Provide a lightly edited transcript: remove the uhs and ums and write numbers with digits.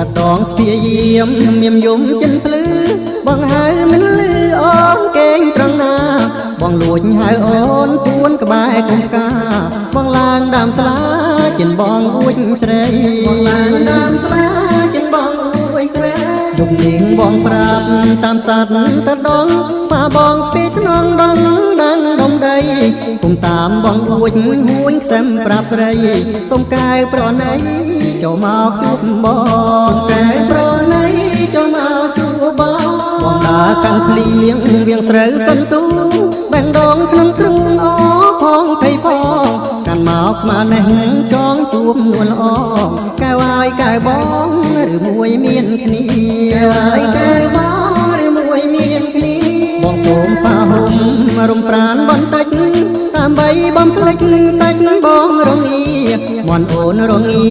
តាតងស្ពាយាមមានយំចិនភ្លឺបងហៅមិនលឺអូនកេងត្រង់ណាបងលួចហៅអូនពួនក្បែរកុំកាបងឡើងដើមស្លាចិនបងអួចស្រីបងឡើងដើមស្លាចិនបងអួចស្រីយប់នាងបងប្រាប់តាមសត្វទៅដងស្វាបងស្ពីថ្នងដងដាំងដងដីគុំតាមបងអួចហួយខ្សែមប្រាប់ស្រីសុំកែប្រណីចូលមកជួបបងសុំកែប្រណីចូលមកជួបបងបងដើរកាន់ភ្លៀងវៀងស្រូវសន្ទូបែងដងក្នុងទ្រូងអូផងភ័យផងកាន់មកស្មាននេះចងជួបនួនល្អកែវហើយកែវបងឬមួយមានគ្នាហើយកែវបងឬមួយមានគ្នាបងសូមប៉ាហុំរំប្រានបន្តិចដើម្បីបំភ្លេចសាច់បងរងាមន់អូនរងា